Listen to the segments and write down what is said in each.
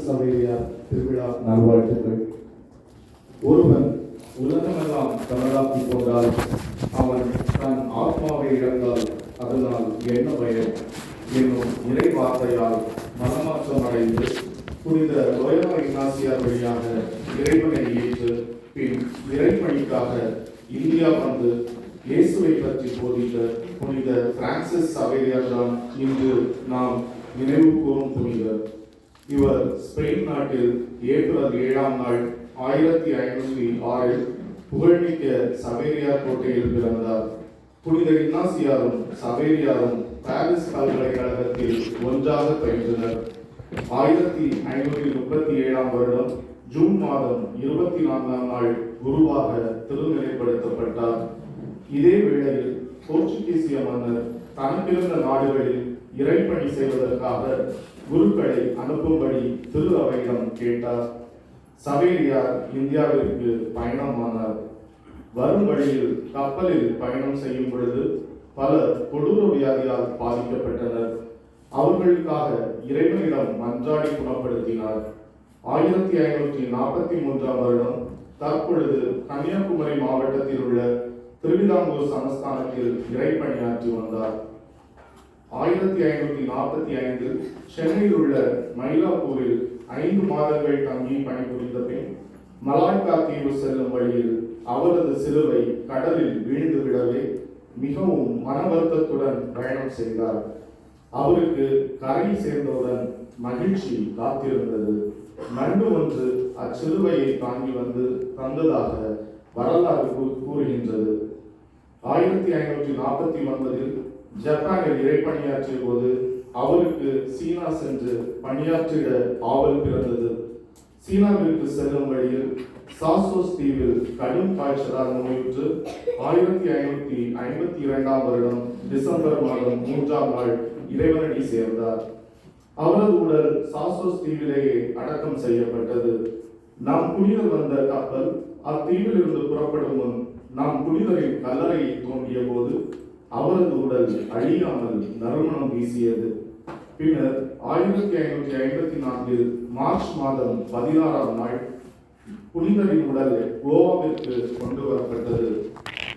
சவேரியார் திருவிழா நல்வாழ்த்துக்கள். ஒருவன் உலகமெல்லாம் தனதாக்கி கொண்டால் அவன் தன் ஆத்மாவை இழந்தால் அதனால் என்ன பயன் என்னும் இறை வார்த்தையால் மனமாற்றம் அடைந்து புனித லோயோலா இக்னாசியார் வழியாக இறைவனை ஏற்று பின் இறைப்பணிக்காக இந்தியா வந்து இயேசுவை பற்றி போதித்த புனித பிரான்சிஸ் சவேரியார் தான் இன்று நாம் நினைவு கூறும் புனிதர். இவர் ஸ்பெயின் நாட்டில் ஏப்ரல் 7ஆம் நாள் 1506 புகழ்மிக்க சவேரியார் கோட்டையில் பிறந்தார். புனித இக்னாசியாரும் சவேரியாரும் பாரிஸ் பல்கலைக்கழகத்தில் ஒன்றாக பயின்றனர். 1537ஆம் வருடம் ஜூன் மாதம் 24ஆம் நாள் குருவாக திருநிலைப்படுத்தப்பட்டார். இதே வேளையில் போர்ச்சுகீசிய மன்னர் தனக்கிருந்த நாடுகளில் இறைப்பணி செய்வதற்காக குருக்களை அனுப்பும்படி திரு அவையிடம் கேட்டார். சவேரியார் இந்தியாவிற்கு பயணமானார். வரும் வழியில் கப்பலில் பயணம் செய்யும் பொழுது பலர் கொடூர வியாதியால் பாதிக்கப்பட்டனர். அவர்களுக்காக இறைவனிடம் மன்றாடி குணப்படுத்தினார். 1543ஆம் வருடம் தற்பொழுது கன்னியாகுமரி மாவட்டத்தில் உள்ள திருவிதாங்கூர் சமஸ்தானத்தில் இறைப்பணியாற்றி வந்தார். 1545 சென்னையில் உள்ள மயிலாப்பூரில் 5 மாதங்கள் தங்கி பணிபுரிந்த பின் மலாய்க்கா தீவு செல்லும் வழியில் அவரது சிலுவை கடலில் வீழ்ந்து விடவே மிகவும் மன வருத்தத்துடன் பயணம் செய்தார். அவருக்கு கரை சேர்ந்தவுடன் மகிழ்ச்சி காத்திருந்தது. நண்டு ஒன்று அச்சிலுவையை தாங்கி வந்து தந்ததாக வரலாறு கூறுகின்றது. 1549 ஜப்பானில் இறைப்பணியாற்றிய போது அவருக்கு சீனா சென்று பணியாற்றிட ஆவல் பிறந்தது. சீனாவிற்கு செல்லும் வழியில் சாசோஸ் தீவில் கடும் காய்ச்சலால் நோயுற்று 1552ஆம் வருடம் டிசம்பர் மாதம் 3ஆம் நாள் இறைவனடி சேர்ந்தார். அவரது உடல் சாசோஸ் தீவிலேயே அடக்கம் செய்யப்பட்டது. நாம் புனிதர் வந்த கப்பல் அத்தீவில் இருந்து புறப்படும் முன் நாம் புனிதரின் கல்லறையை தோண்டிய போது அவரது உடல் அழியாமல் நறுமணம் வீசியது. பின்னர் 1554 மார்ச் மாதம் 16ஆம் நாள் புனிதரின் உடல் கோவாவிற்கு கொண்டு வரப்பட்டது.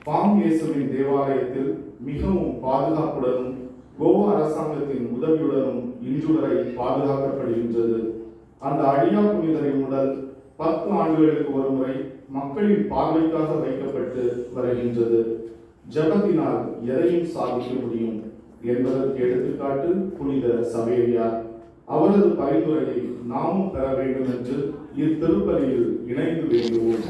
பாம் இயேசுவின் தேவாலயத்தில் மிகவும் பாதுகாப்புடனும் கோவா அரசாங்கத்தின் உதவியுடனும் இன்று வரை பாதுகாக்கப்படுகின்றது. அந்த அழியா புனிதரின் உடல் 10 ஆண்டுகளுக்கு ஒரு முறை மக்களின் பார்வைக்காக வைக்கப்பட்டு வருகின்றது. ஜபத்தினால் எதையும் சாதிக்க முடியும் என்பதற்கு எடுத்துக்காட்டு புனித சவேரியார். அவரது பரிந்துரையை நாமும் பெற வேண்டும் என்று இத்திருப்பலியில் இணைந்து வேண்டுவோம்.